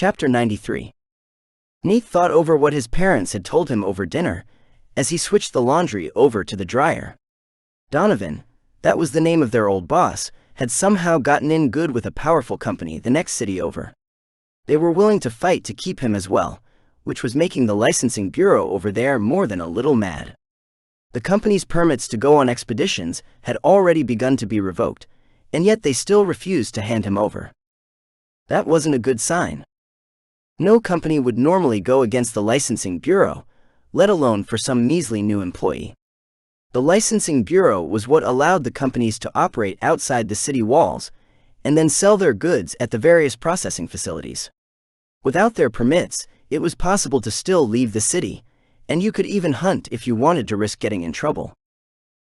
Chapter 93. Neith thought over what his parents had told him over dinner, as he switched the laundry over to the dryer. Donovan, that was the name of their old boss, had somehow gotten in good with a powerful company the next city over. They were willing to fight to keep him as well, which was making the licensing bureau over there more than a little mad. The company's permits to go on expeditions had already begun to be revoked, and yet they still refused to hand him over. That wasn't a good sign. No company would normally go against the licensing bureau, let alone for some measly new employee. The licensing bureau was what allowed the companies to operate outside the city walls and then sell their goods at the various processing facilities. Without their permits, it was possible to still leave the city, and you could even hunt if you wanted to risk getting in trouble.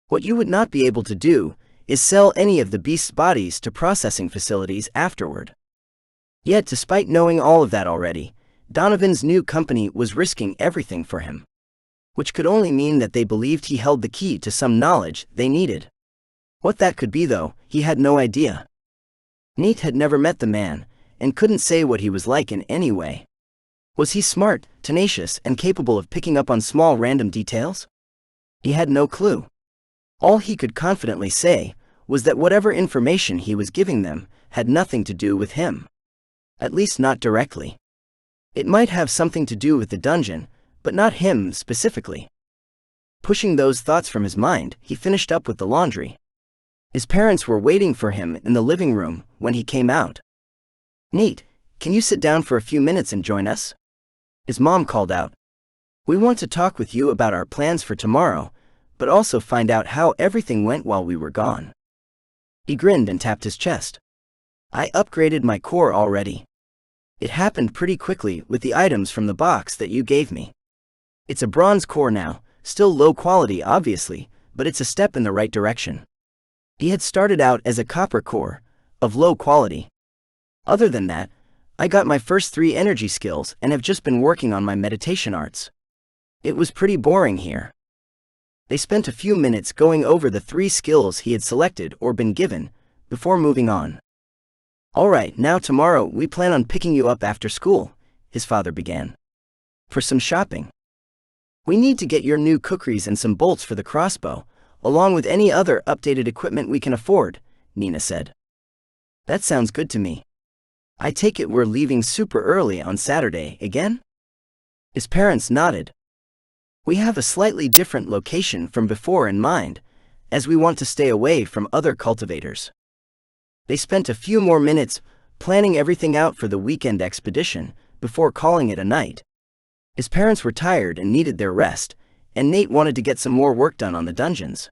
What you would not be able to do is sell any of the beast's bodies to processing facilities afterward. Yet despite knowing all of that already, Donovan's new company was risking everything for him. Which could only mean that they believed he held the key to some knowledge they needed. What that could be though, he had no idea. Neith had never met the man, and couldn't say what he was like in any way. Was he smart, tenacious, and capable of picking up on small random details? He had no clue. All he could confidently say was that whatever information he was giving them had nothing to do with him. At least not directly. It might have something to do with the dungeon, but not him specifically. Pushing those thoughts from his mind, he finished up with the laundry. His parents were waiting for him in the living room when he came out. "Neith, can you sit down for a few minutes and join us?" His mom called out. "We want to talk with you about our plans for tomorrow, but also find out how everything went while we were gone." He grinned and tapped his chest. "I upgraded my core already. It happened pretty quickly with the items from the box that you gave me. It's a bronze core now, still low quality obviously, but it's a step in the right direction." He had started out as a copper core, of low quality. "Other than that, I got my first 3 energy skills and have just been working on my meditation arts. It was pretty boring here." They spent a few minutes going over the 3 skills he had selected or been given, before moving on. "Alright, now tomorrow we plan on picking you up after school," his father began. "For some shopping. We need to get your new kukris and some bolts for the crossbow, along with any other updated equipment we can afford," Nina said. "That sounds good to me. I take it we're leaving super early on Saturday again?" His parents nodded. "We have a slightly different location from before in mind, as we want to stay away from other cultivators." They spent a few more minutes planning everything out for the weekend expedition before calling it a night. His parents were tired and needed their rest, and Nate wanted to get some more work done on the dungeons.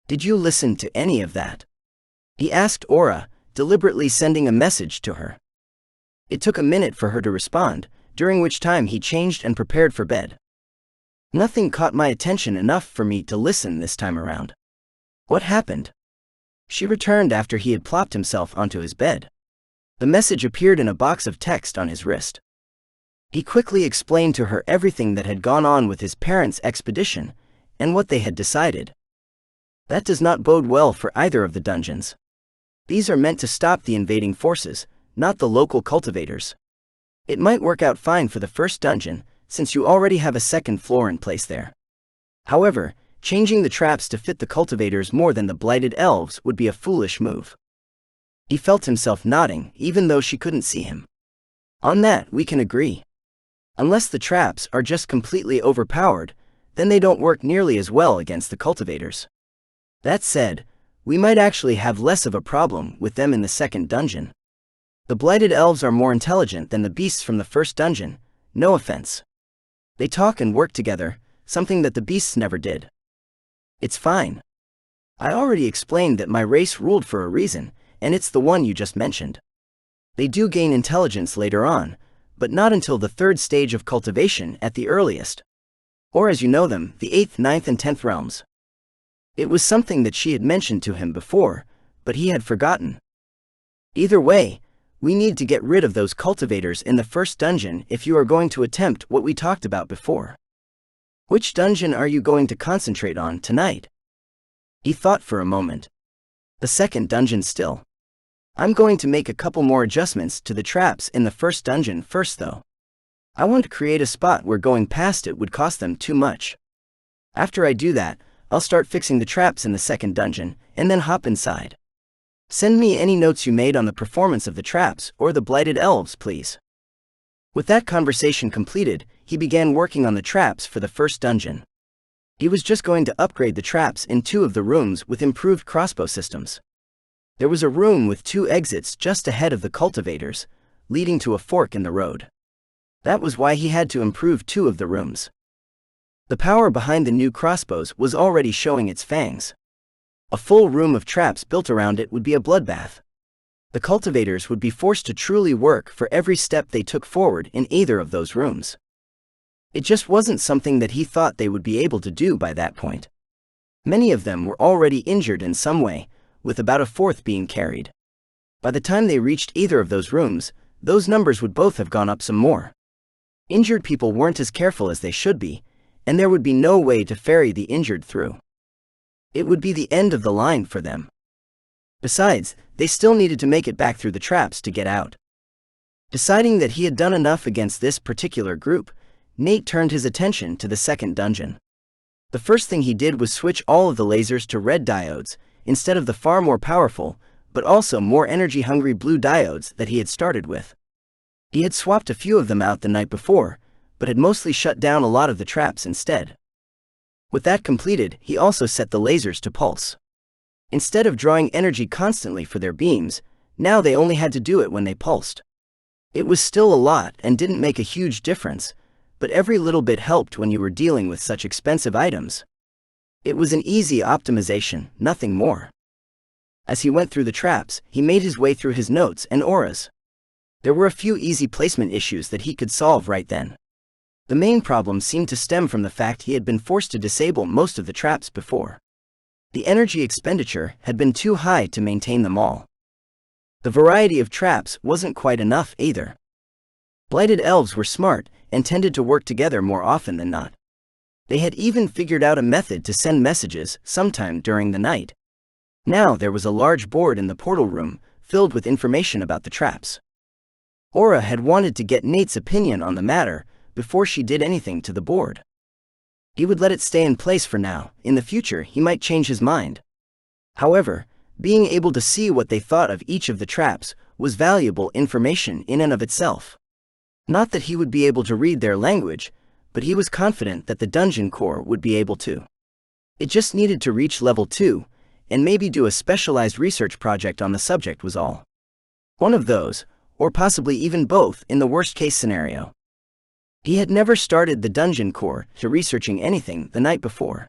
"Did you listen to any of that?" he asked Aura, deliberately sending a message to her. It took a minute for her to respond, during which time he changed and prepared for bed. "Nothing caught my attention enough for me to listen this time around." "What happened?" She returned after he had plopped himself onto his bed. The message appeared in a box of text on his wrist. He quickly explained to her everything that had gone on with his parents' expedition, and what they had decided. That does not bode well for either of the dungeons. These are meant to stop the invading forces, not the local cultivators. It might work out fine for the first dungeon, since you already have a second floor in place there. However, changing the traps to fit the cultivators more than the Blighted Elves would be a foolish move. He felt himself nodding, even though she couldn't see him. "On that, we can agree. Unless the traps are just completely overpowered, then they don't work nearly as well against the cultivators. That said, we might actually have less of a problem with them in the second dungeon. The Blighted Elves are more intelligent than the beasts from the first dungeon, no offense. They talk and work together, something that the beasts never did. It's fine. I already explained that my race ruled for a reason, and it's the one you just mentioned. They do gain intelligence later on, but not until the 3rd stage of cultivation at the earliest. Or as you know them, the 8th, 9th, and 10th realms." It was something that she had mentioned to him before, but he had forgotten. "Either way, we need to get rid of those cultivators in the first dungeon if you are going to attempt what we talked about before. Which dungeon are you going to concentrate on tonight?" He thought for a moment. "The second dungeon still. I'm going to make a couple more adjustments to the traps in the first dungeon first though. I want to create a spot where going past it would cost them too much. After I do that, I'll start fixing the traps in the second dungeon, and then hop inside. Send me any notes you made on the performance of the traps or the Blighted Elves, please. With that conversation completed, he began working on the traps for the first dungeon. He was just going to upgrade the traps in 2 of the rooms with improved crossbow systems. There was a room with 2 exits just ahead of the cultivators, leading to a fork in the road. That was why he had to improve 2 of the rooms. The power behind the new crossbows was already showing its fangs. A full room of traps built around it would be a bloodbath. The cultivators would be forced to truly work for every step they took forward in either of those rooms. It just wasn't something that he thought they would be able to do by that point. Many of them were already injured in some way, with about a fourth being carried. By the time they reached either of those rooms, those numbers would both have gone up some more. Injured people weren't as careful as they should be, and there would be no way to ferry the injured through. It would be the end of the line for them. Besides, they still needed to make it back through the traps to get out. Deciding that he had done enough against this particular group, Nate turned his attention to the second dungeon. The first thing he did was switch all of the lasers to red diodes, instead of the far more powerful, but also more energy-hungry blue diodes that he had started with. He had swapped a few of them out the night before, but had mostly shut down a lot of the traps instead. With that completed, he also set the lasers to pulse. Instead of drawing energy constantly for their beams, now they only had to do it when they pulsed. It was still a lot and didn't make a huge difference, but every little bit helped when you were dealing with such expensive items. It was an easy optimization, nothing more. As he went through the traps, he made his way through his notes and auras. There were a few easy placement issues that he could solve right then. The main problem seemed to stem from the fact he had been forced to disable most of the traps before. The energy expenditure had been too high to maintain them all. The variety of traps wasn't quite enough either. Blighted elves were smart and tended to work together more often than not. They had even figured out a method to send messages sometime during the night. Now there was a large board in the portal room filled with information about the traps. Aura had wanted to get Nate's opinion on the matter before she did anything to the board. He would let it stay in place for now. In the future, he might change his mind. However, being able to see what they thought of each of the traps was valuable information in and of itself. Not that he would be able to read their language, but he was confident that the dungeon core would be able to. It just needed to reach level 2, and maybe do a specialized research project on the subject was all. One of those, or possibly even both in the worst-case scenario. He had never started the dungeon core to researching anything the night before.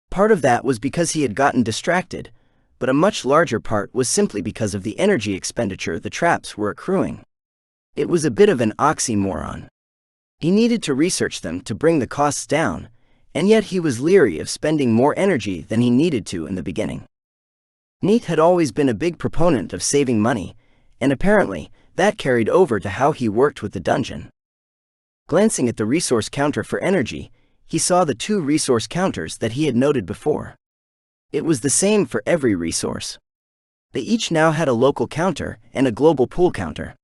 Part of that was because he had gotten distracted, but a much larger part was simply because of the energy expenditure the traps were accruing. It was a bit of an oxymoron. He needed to research them to bring the costs down, and yet he was leery of spending more energy than he needed to in the beginning. Nate had always been a big proponent of saving money, and apparently, that carried over to how he worked with the dungeon. Glancing at the resource counter for energy, he saw the 2 resource counters that he had noted before. It was the same for every resource. They each now had a local counter and a global pool counter.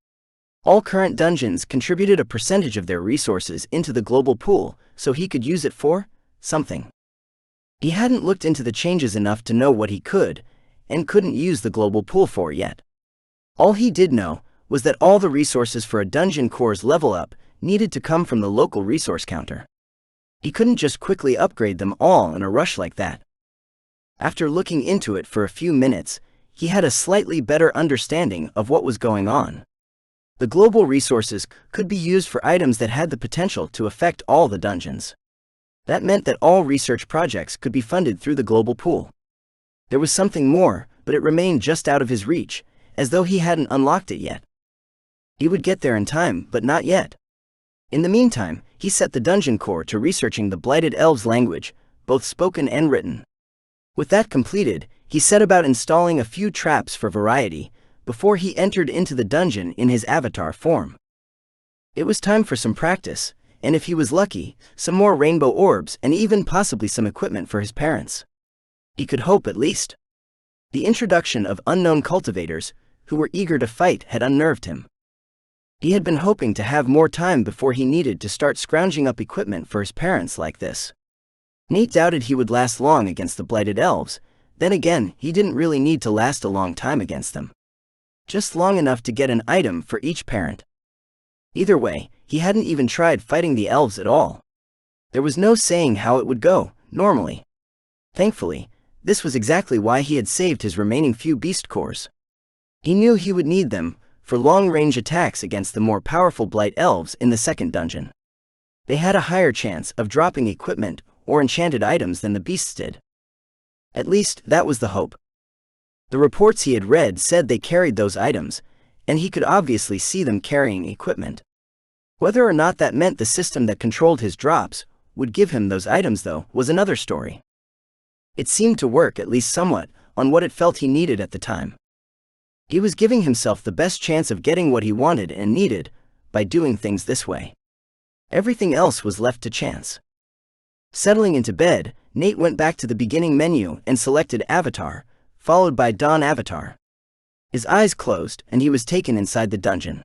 All current dungeons contributed a percentage of their resources into the global pool, so he could use it for something. He hadn't looked into the changes enough to know what he could and couldn't use the global pool for yet. All he did know was that all the resources for a dungeon core's level up needed to come from the local resource counter. He couldn't just quickly upgrade them all in a rush like that. After looking into it for a few minutes, he had a slightly better understanding of what was going on. The global resources could be used for items that had the potential to affect all the dungeons. That meant that all research projects could be funded through the global pool. There was something more, but it remained just out of his reach, as though he hadn't unlocked it yet. He would get there in time, but not yet. In the meantime, he set the dungeon core to researching the Blighted Elves language, both spoken and written. With that completed, he set about installing a few traps for variety, before he entered into the dungeon in his avatar form. It was time for some practice, and if he was lucky, some more rainbow orbs and even possibly some equipment for his parents. He could hope at least. The introduction of unknown cultivators who were eager to fight, had unnerved him. He had been hoping to have more time before he needed to start scrounging up equipment for his parents like this. Nate doubted he would last long against the Blighted Elves. Then again, he didn't really need to last a long time against them. Just long enough to get an item for each parent. Either way, he hadn't even tried fighting the elves at all. There was no saying how it would go, normally. Thankfully, this was exactly why he had saved his remaining few beast cores. He knew he would need them for long-range attacks against the more powerful Blight Elves in the second dungeon. They had a higher chance of dropping equipment or enchanted items than the beasts did. At least, that was the hope. The reports he had read said they carried those items, and he could obviously see them carrying equipment. Whether or not that meant the system that controlled his drops would give him those items, though, was another story. It seemed to work at least somewhat on what it felt he needed at the time. He was giving himself the best chance of getting what he wanted and needed by doing things this way. Everything else was left to chance. Settling into bed, Nate went back to the beginning menu and selected Avatar, followed by Dawn Avatar. His eyes closed and he was taken inside the dungeon.